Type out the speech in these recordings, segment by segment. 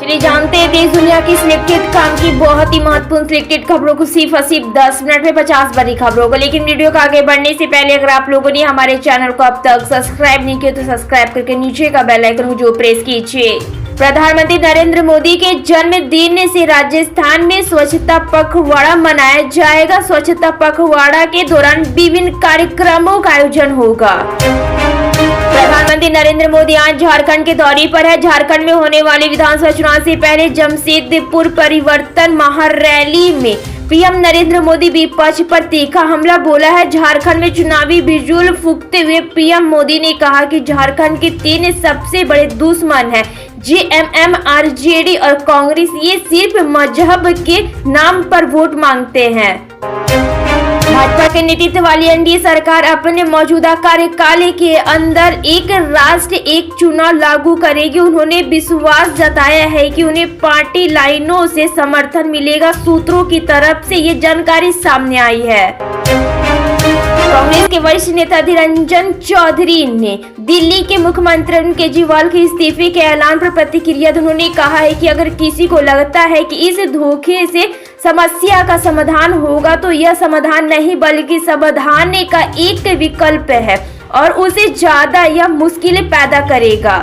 चलिए जानते हैं देश दुनिया की सिलेक्टेड काम की बहुत ही महत्वपूर्ण सिलेक्टेड खबरों को सिर्फ 10 मिनट में 50 बड़ी खबरों को। लेकिन वीडियो को आगे बढ़ने से पहले अगर आप लोगों ने हमारे चैनल को अब तक सब्सक्राइब नहीं किया तो सब्सक्राइब करके नीचे का बेल आइकन को जो प्रेस कीजिए। प्रधानमंत्री नरेंद्र मोदी के जन्मदिन से राजस्थान में स्वच्छता पखवाड़ा मनाया जाएगा। स्वच्छता पखवाड़ा के दौरान विभिन्न कार्यक्रमों का आयोजन होगा। प्रधानमंत्री नरेंद्र मोदी आज झारखंड के दौरे पर है। झारखंड में होने वाले विधानसभा चुनाव से पहले जमशेदपुर परिवर्तन महारैली में पीएम नरेंद्र मोदी विपक्ष पर तीखा हमला बोला है। झारखंड में चुनावी बिजुल फूंकते हुए पीएम मोदी ने कहा कि झारखंड के 3 सबसे बड़े दुश्मन हैं, जेएमएम, आरजेडी और कांग्रेस। ये सिर्फ मजहब के नाम पर वोट मांगते हैं। भाजपा के नेतृत्व वाली एनडीए सरकार अपने मौजूदा कार्यकाल के अंदर एक राष्ट्र एक चुनाव लागू करेगी। उन्होंने विश्वास जताया है कि उन्हें पार्टी लाइनों से समर्थन मिलेगा। सूत्रों की तरफ से ये जानकारी सामने आई है। कांग्रेस के वरिष्ठ नेता अधीर रंजन चौधरी ने दिल्ली के मुख्यमंत्री अरविंद केजरीवाल के इस्तीफे के ऐलान पर प्रतिक्रिया दी। उन्होंने कहा है कि अगर किसी को लगता है कि इस धोखे से समस्या का समाधान होगा तो यह समाधान नहीं बल्कि समाधान का एक विकल्प है और उसे ज्यादा यह मुश्किलें पैदा करेगा।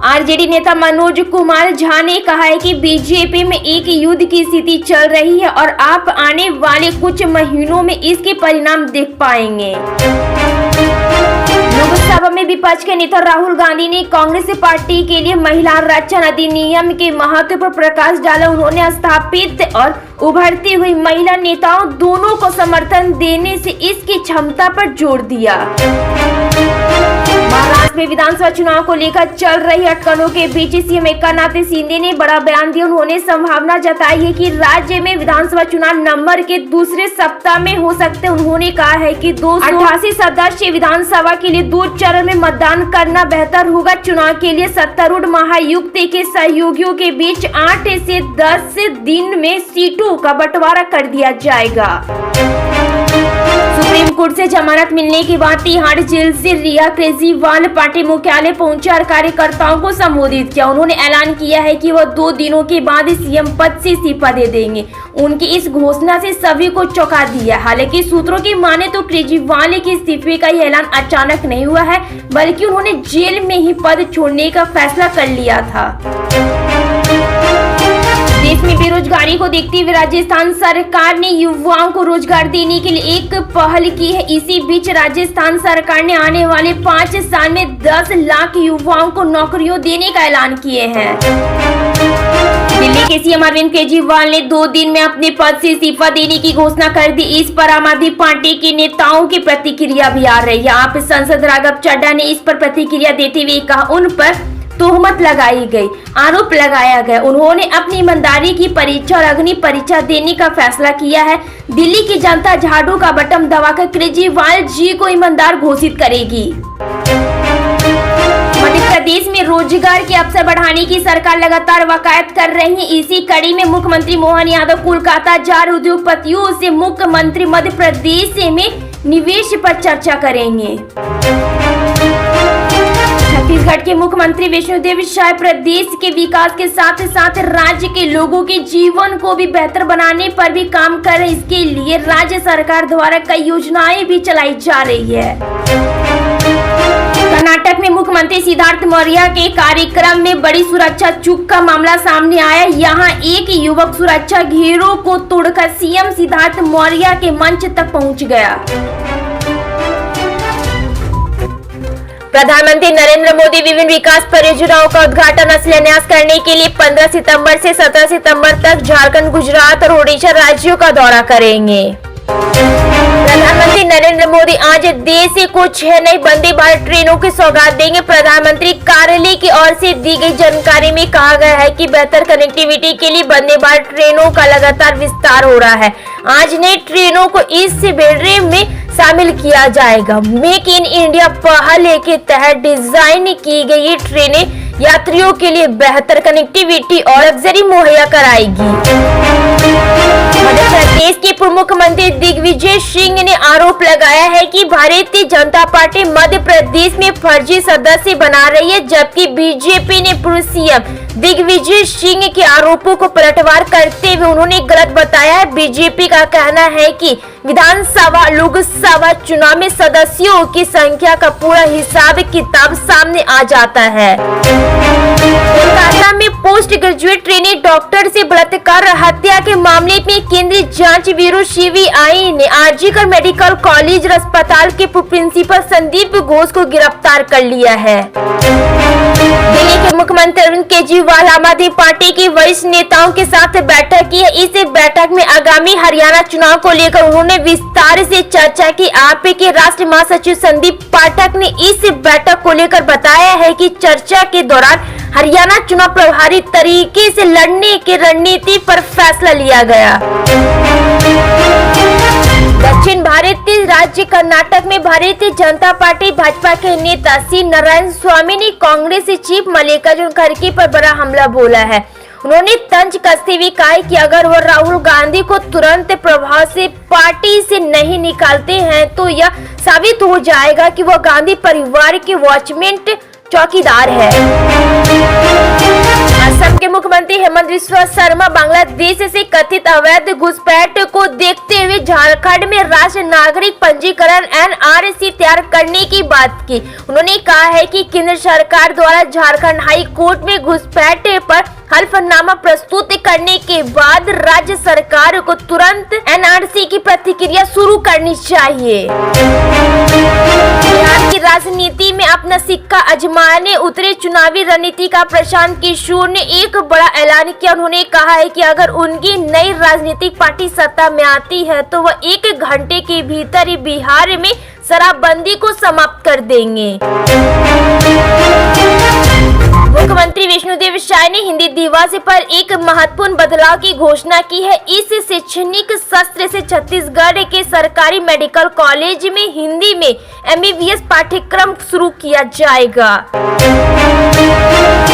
आरजेडी नेता मनोज कुमार झा ने कहा है कि बीजेपी में एक युद्ध की स्थिति चल रही है और आप आने वाले कुछ महीनों में इसके परिणाम देख पाएंगे। लोकसभा में विपक्ष के नेता राहुल गांधी ने कांग्रेस पार्टी के लिए महिला आरक्षण अधिनियम के महत्व पर प्रकाश डाला। उन्होंने स्थापित और उभरती हुई महिला नेताओं दोनों को समर्थन देने से इसकी क्षमता पर जोर दिया। महाराष्ट्र में विधानसभा चुनाव को लेकर चल रही अटकलों के बीच सीएम एकनाथ शिंदे ने बड़ा बयान दिया। उन्होंने संभावना जताई है कि राज्य में विधानसभा चुनाव नवंबर के दूसरे सप्ताह में हो सकते हैं। उन्होंने कहा है कि 288 सदस्य विधानसभा के लिए 2 चरण में मतदान करना बेहतर होगा। चुनाव के लिए सत्तारूढ़ महायुक्त के सहयोगियों के बीच 8 से 10 दिन में सीटों का बंटवारा कर दिया जाएगा। सुप्रीम कोर्ट से जमानत मिलने के बाद तिहाड़ जेल से रिया केजरीवाल पार्टी मुख्यालय पहुंचे और कार्यकर्ताओं को संबोधित किया। उन्होंने ऐलान किया है कि वह 2 दिनों के बाद सीएम पद से इस्तीफा दे देंगे। उनकी इस घोषणा से सभी को चौंका दिया। हालांकि सूत्रों की माने तो केजरीवाल के इस्तीफे का यह ऐलान अचानक नहीं हुआ है बल्कि उन्होंने जेल में ही पद छोड़ने का फैसला कर लिया था। देश में बेरोजगारी को देखते हुए राजस्थान सरकार ने युवाओं को रोजगार देने के लिए एक पहल की है। इसी बीच राजस्थान सरकार ने आने वाले 5 साल में 10 लाख युवाओं को नौकरियों देने का ऐलान किए हैं। दिल्ली के सीएम अरविंद केजरीवाल ने 2 दिन में अपने पद से इस्तीफा देने की घोषणा कर दी। इस पर आम आदमी पार्टी के नेताओं की प्रतिक्रिया भी आ रही है। आप सांसद राघव चड्ढा ने इस पर प्रतिक्रिया देते हुए कहा उन पर तोहमत लगाई गई, आरोप लगाया गया। उन्होंने अपनी ईमानदारी की परीक्षा और अग्नि परीक्षा देने का फैसला किया है। दिल्ली की जनता झाड़ू का बटन दबाकर केजरीवाल जी को ईमानदार घोषित करेगी। मध्य प्रदेश में रोजगार के अवसर बढ़ाने की सरकार लगातार वकालत कर रही है। इसी कड़ी में मुख्यमंत्री मोहन यादव कोलकाता जा रहे उद्योगपतियों से मुख्यमंत्री मध्य प्रदेश में निवेश पर चर्चा करेंगे। छत्तीसगढ़ के मुख्यमंत्री विष्णुदेव साय प्रदेश के विकास के साथ साथ राज्य के लोगों के जीवन को भी बेहतर बनाने पर भी काम कर रहे हैं। इसके लिए राज्य सरकार द्वारा कई योजनाएं भी चलाई जा रही है। कर्नाटक में मुख्यमंत्री सिद्धार्थ मौर्य के कार्यक्रम में बड़ी सुरक्षा चूक का मामला सामने आया। यहां एक युवक सुरक्षा घेरों को तोड़कर सीएम सिद्धार्थ मौर्य के मंच तक पहुंच गया। प्रधानमंत्री नरेंद्र मोदी विभिन्न विकास परियोजनाओं का उद्घाटन और शिलान्यास करने के लिए 15 सितंबर से 17 सितंबर तक झारखंड, गुजरात और ओडिशा राज्यों का दौरा करेंगे। प्रधानमंत्री नरेंद्र मोदी आज देश को 6 नई वंदे भारत ट्रेनों की सौगात देंगे। प्रधानमंत्री कार्यालय की ओर से दी गई जानकारी में कहा गया है कि बेहतर कनेक्टिविटी के लिए वंदे भारत ट्रेनों का लगातार विस्तार हो रहा है। आज नई ट्रेनों को इस बेड़े में शामिल किया जाएगा। मेक इन इंडिया पहल के तहत डिजाइन की गई ये ट्रेनें यात्रियों के लिए बेहतर कनेक्टिविटी और लग्जरी मुहैया कराएगी। मध्य प्रदेश के पूर्व मुख्यमंत्री दिग्विजय सिंह ने आरोप लगाया है कि भारतीय जनता पार्टी मध्य प्रदेश में फर्जी सदस्य बना रही है, जबकि बीजेपी ने पूर्व सीएम दिग्विजय सिंह के आरोपों को पलटवार करते हुए उन्होंने गलत बताया है। बीजेपी का कहना है कि विधानसभा लोकसभा चुनाव में सदस्यों की संख्या का पूरा हिसाब किताब सामने आ जाता है। कोलकाता में पोस्ट ग्रेजुएट ट्रेनी डॉक्टर से बलात्कार हत्या के मामले में केंद्रीय जांच ब्यूरो सीबीआई ने आरजीकर मेडिकल कॉलेज अस्पताल के प्रिंसिपल संदीप घोष को गिरफ्तार कर लिया है। दिल्ली के मुख्यमंत्री अरविंद केजरीवाल आम आदमी पार्टी के वरिष्ठ नेताओं के साथ बैठक की है। इस बैठक में आगामी हरियाणा चुनाव को लेकर उन्होंने विस्तार से चर्चा की। आप के राष्ट्रीय महासचिव संदीप पाठक ने इस बैठक को लेकर बताया है कि चर्चा के दौरान हरियाणा चुनाव प्रभावी तरीके से लड़ने की रणनीति पर फैसला लिया गया। दक्षिण भारतीय राज्य कर्नाटक में भारतीय जनता पार्टी भाजपा के नेता सी नारायण स्वामी ने कांग्रेस चीफ मल्लिकार्जुन खड़गे पर बड़ा हमला बोला है। उन्होंने तंज कसते हुए कहा कि अगर वो राहुल गांधी को तुरंत प्रभाव से पार्टी से नहीं निकालते हैं तो यह साबित हो जाएगा कि वो गांधी परिवार के वॉचमैन चौकीदार है। असम के मुख्यमंत्री हेमंत बिस्वा शर्मा बांग्लादेश से कथित अवैध घुसपैठ को देखते हुए झारखंड में राष्ट्रीय नागरिक पंजीकरण एनआरसी तैयार करने की बात की। उन्होंने कहा है कि केंद्र सरकार द्वारा झारखंड हाई कोर्ट में घुसपैठ पर हल्फनामा प्रस्तुत करने के बाद राज्य सरकार को तुरंत एनआरसी की प्रक्रिया शुरू करनी चाहिए। बिहार की राजनीति में अपना सिक्का आजमाने उतरे चुनावी रणनीति का प्रशांत किशोर ने एक बड़ा ऐलान किया। उन्होंने कहा है कि अगर उनकी नई राजनीतिक पार्टी सत्ता में आती है तो वह 1 घंटे के भीतर ही बिहार में शराबबंदी को समाप्त कर देंगे। मुख्यमंत्री विष्णुदेव साय ने हिंदी दिवस पर एक महत्वपूर्ण बदलाव की घोषणा की है। इस शैक्षणिक सत्र से छत्तीसगढ़ के सरकारी मेडिकल कॉलेज में हिंदी में एमबीबीएस पाठ्यक्रम शुरू किया जाएगा।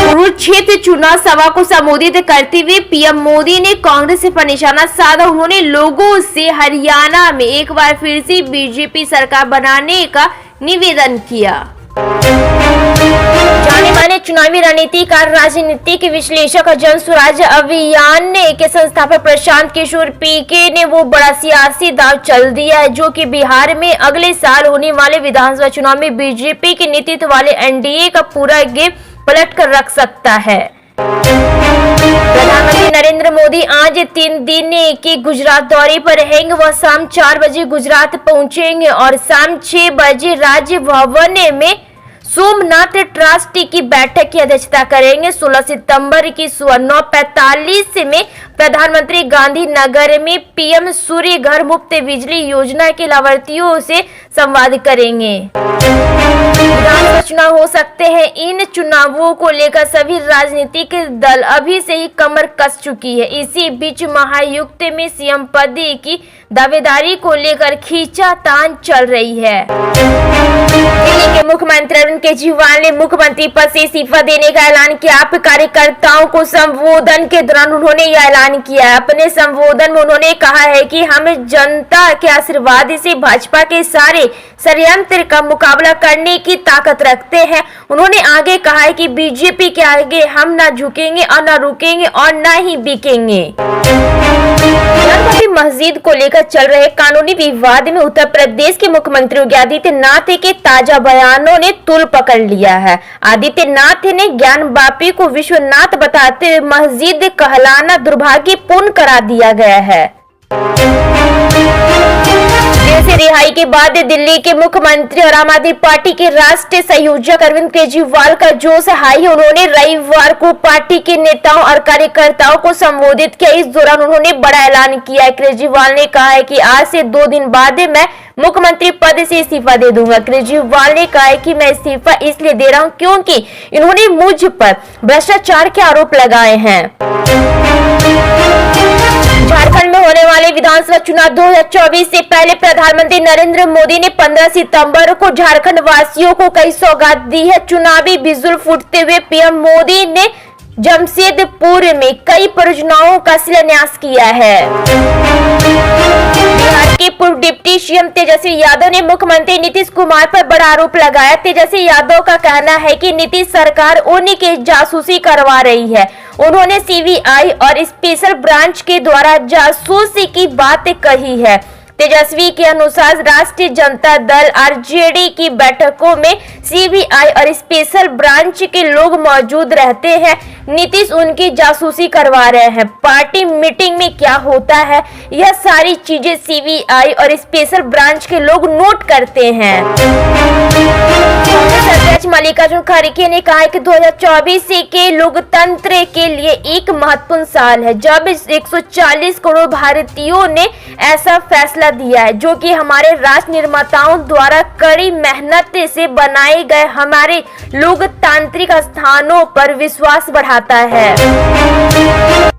कुरुक्षेत्र चुनाव सभा को संबोधित करते हुए पीएम मोदी ने कांग्रेस पर निशाना साधा। उन्होंने लोगों से हरियाणा में एक बार फिर से बीजेपी सरकार बनाने का निवेदन किया। जाने माने चुनावी रणनीतिकार राजनीतिक विश्लेषक जन स्वराज अभियान के संस्थापक प्रशांत किशोर पीके ने वो बड़ा सियासी दांव चल दिया है जो कि बिहार में अगले साल होने वाले विधानसभा चुनाव में बीजेपी के नेतृत्व वाले एनडीए का पूरा गेम पलट कर रख सकता है। प्रधानमंत्री नरेंद्र मोदी आज 3 दिन के गुजरात दौरे पर रहेंगे। वह शाम 4 बजे गुजरात पहुंचेंगे और शाम 6 बजे राजभवन में सोमनाथ ट्रस्ट की बैठक की अध्यक्षता करेंगे। 16 सितंबर की सुबह 9:45 में प्रधानमंत्री गांधीनगर में पीएम सूर्य घर मुफ्त बिजली योजना के लाभार्थियों से संवाद करेंगे। विधानसभा चुनाव हो सकते हैं। इन चुनावों को लेकर सभी राजनीतिक दल अभी से ही कमर कस चुकी है। इसी बीच महायुक्त में सीएम पद की दावेदारी को लेकर खींचातान चल रही है। दिल्ली के मुख्यमंत्री अरविंद केजरीवाल ने मुख्यमंत्री पद से इस्तीफा देने का ऐलान किया। आप कार्यकर्ताओं को संबोधन के दौरान उन्होंने यह ऐलान किया है। अपने संबोधन में उन्होंने कहा है कि हम जनता के आशीर्वाद से भाजपा के सारे षड्यंत्र का मुकाबला करने की ताकत रखते हैं। उन्होंने आगे कहा है कि बीजेपी के आगे हम न झुकेंगे और न रुकेंगे और न ही बिकेंगे। गणपति मस्जिद को लेकर चल रहे कानूनी विवाद में उत्तर प्रदेश के मुख्यमंत्री योगी आदित्यनाथ के ताजा बयानों ने तूल पकड़ लिया है। आदित्यनाथ ने ज्ञानवापी को विश्वनाथ बताते हुए मस्जिद कहलाना दुर्भाग्यपूर्ण करार दिया गया है। जेल से रिहाई के बाद दिल्ली के मुख्यमंत्री और आम आदमी पार्टी के राष्ट्रीय संयोजक अरविंद केजरीवाल का जोश हाई। उन्होंने रविवार को पार्टी के नेताओं और कार्यकर्ताओं को संबोधित किया। इस दौरान उन्होंने बड़ा ऐलान किया। केजरीवाल ने कहा है कि आज से 2 दिन बाद मैं मुख्यमंत्री पद से इस्तीफा दे दूंगा। केजरीवाल ने कहा है कि मैं इस्तीफा इसलिए दे रहा हूं क्योंकि इन्होंने मुझ पर भ्रष्टाचार के आरोप लगाए हैं। झारखंड में होने वाले विधानसभा चुनाव 2024 से पहले प्रधानमंत्री नरेंद्र मोदी ने 15 सितंबर को झारखंड वासियों को कई सौगात दी है। चुनावी बिजुल फूटते हुए पीएम मोदी ने जमशेदपुर में कई परियोजनाओं का शिलान्यास किया है। बिहार के पूर्व डिप्टी सीएम तेजस्वी यादव ने मुख्यमंत्री नीतीश कुमार पर बड़ा आरोप लगाया। तेजस्वी यादव का कहना है कि नीतीश सरकार उन्हीं की जासूसी करवा रही है। उन्होंने सीबीआई और स्पेशल ब्रांच के द्वारा जासूसी की बात कही है। तेजस्वी के अनुसार राष्ट्रीय जनता दल आरजेडी की बैठकों में सीबीआई और स्पेशल ब्रांच के लोग मौजूद रहते हैं। नीतीश उनकी जासूसी करवा रहे हैं। पार्टी मीटिंग में क्या होता है, यह सारी चीजें सीबीआई और स्पेशल ब्रांच के लोग नोट करते हैं। कांग्रेस अध्यक्ष मल्लिकार्जुन खड़गे ने कहा है कि 2024 के लोकतंत्र के लिए एक महत्वपूर्ण साल है, जब 140 करोड़ भारतीयों ने ऐसा फैसला दिया है जो कि हमारे राष्ट्र निर्माताओं द्वारा कड़ी मेहनत से बनाए गए हमारे लोकतांत्रिक स्थानों पर विश्वास बढ़ाता है।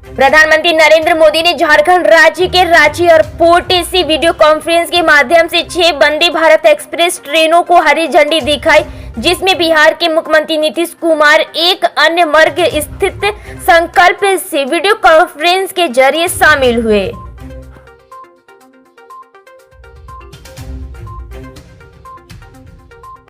प्रधानमंत्री नरेंद्र मोदी ने झारखंड राज्य के रांची एयरपोर्ट से वीडियो कॉन्फ्रेंस के माध्यम से 6 वंदे भारत एक्सप्रेस ट्रेनों को हरी झंडी दिखाई, जिसमें बिहार के मुख्यमंत्री नीतीश कुमार एक अन्य मार्ग स्थित संकल्प से वीडियो कॉन्फ्रेंस के जरिए शामिल हुए।